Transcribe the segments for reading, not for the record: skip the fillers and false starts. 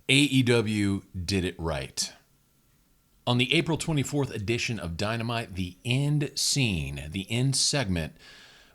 AEW did it right. On the April 24th edition of Dynamite, the end scene, the end segment,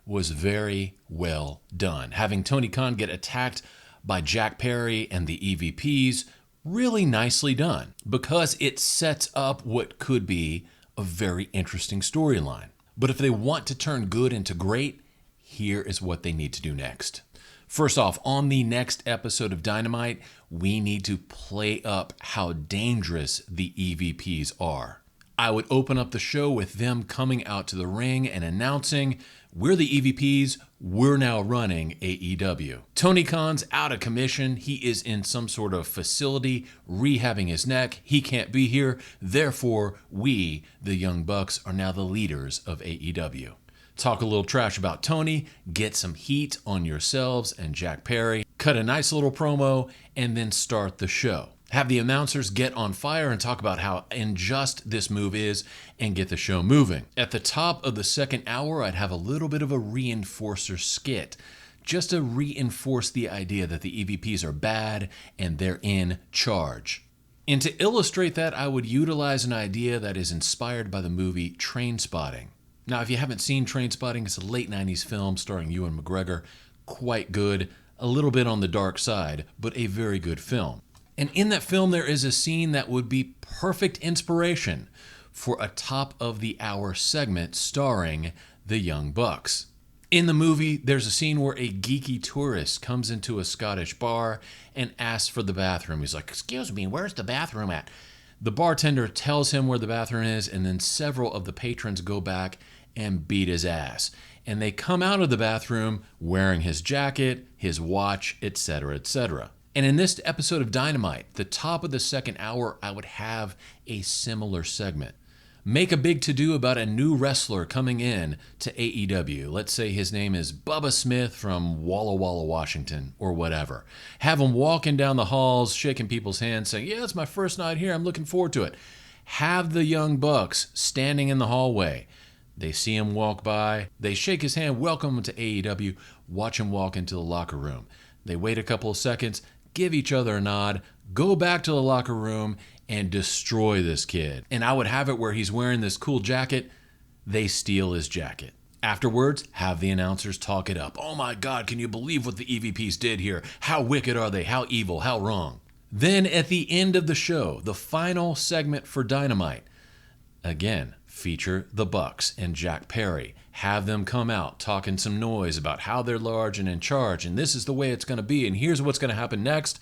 was very well done. Having Tony Khan get attacked by Jack Perry and the EVPs, really nicely done, because it sets up what could be a very interesting storyline. But if they want to turn good into great, here is what they need to do next. First off, on the next episode of Dynamite, we need to play up how dangerous the EVPs are. I would open up the show with them coming out to the ring and announcing, "We're the EVPs, we're now running AEW." Tony Khan's out of commission. He is in some sort of facility rehabbing his neck. He can't be here. Therefore, we, the Young Bucks, are now the leaders of AEW. Talk a little trash about Tony, get some heat on yourselves and Jack Perry, cut a nice little promo, and then start the show. Have the announcers get on fire and talk about how unjust this move is and get the show moving. At the top of the second hour, I'd have a little bit of a reinforcer skit, just to reinforce the idea that the EVPs are bad and they're in charge. And to illustrate that, I would utilize an idea that is inspired by the movie Trainspotting. Now, if you haven't seen Trainspotting, it's a late 90s film starring Ewan McGregor. Quite good, a little bit on the dark side, but a very good film. And in that film, there is a scene that would be perfect inspiration for a top-of-the-hour segment starring the Young Bucks. In the movie, there's a scene where a geeky tourist comes into a Scottish bar and asks for the bathroom. He's like, "Excuse me, where's the bathroom at?" The bartender tells him where the bathroom is, and then several of the patrons go back and beat his ass. And they come out of the bathroom wearing his jacket, his watch, etc., etc. And in this episode of Dynamite, the top of the second hour, I would have a similar segment. Make a big to-do about a new wrestler coming in to AEW. Let's say his name is Bubba Smith from Walla Walla, Washington, or whatever. Have him walking down the halls, shaking people's hands, saying, "Yeah, it's my first night here. I'm looking forward to it." Have the Young Bucks standing in the hallway. They see him walk by. They shake his hand, welcome him to AEW, watch him walk into the locker room. They wait a couple of seconds, give each other a nod, go back to the locker room, and destroy this kid. And I would have it where he's wearing this cool jacket. They steal his jacket. Afterwards, have the announcers talk it up. "Oh my God, can you believe what the EVPs did here? How wicked are they? How evil? How wrong?" Then at the end of the show, the final segment for Dynamite, again, feature the Bucks and Jack Perry. Have them come out talking some noise about how they're large and in charge, and this is the way it's going to be, and here's what's going to happen next,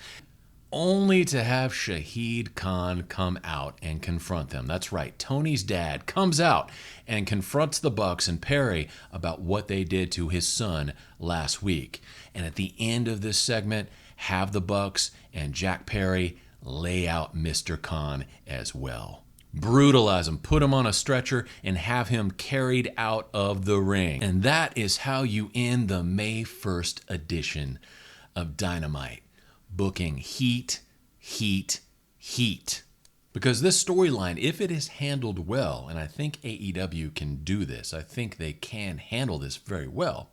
only to have Shahid Khan come out and confront them. That's right, Tony's dad comes out and confronts the Bucks and Perry about what they did to his son last week. And at the end of this segment, have the Bucks and Jack Perry lay out Mr. Khan as well. Brutalize him, put him on a stretcher, and have him carried out of the ring. And that is how you end the May 1st edition of Dynamite. Booking heat, heat, heat. Because this storyline, if it is handled well, and I think AEW can do this, I think they can handle this very well.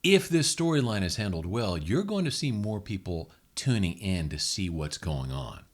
If this storyline is handled well, you're going to see more people tuning in to see what's going on.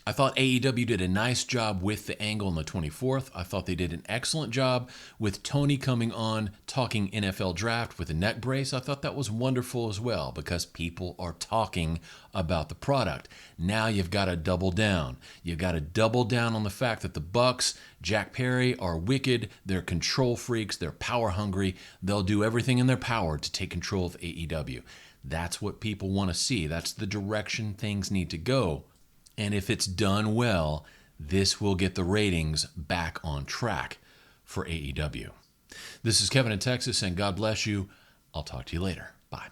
I thought AEW did a nice job with the angle on the 24th. I thought they did an excellent job with Tony coming on talking NFL draft with a neck brace. I thought that was wonderful as well because people are talking about the product. Now you've got to double down. You've got to double down on the fact that the Bucks, Jack Perry, are wicked. They're control freaks. They're power hungry. They'll do everything in their power to take control of AEW. That's what people want to see. That's the direction things need to go. And if it's done well, this will get the ratings back on track for AEW. This is Kevin in Texas, and God bless you. I'll talk to you later. Bye.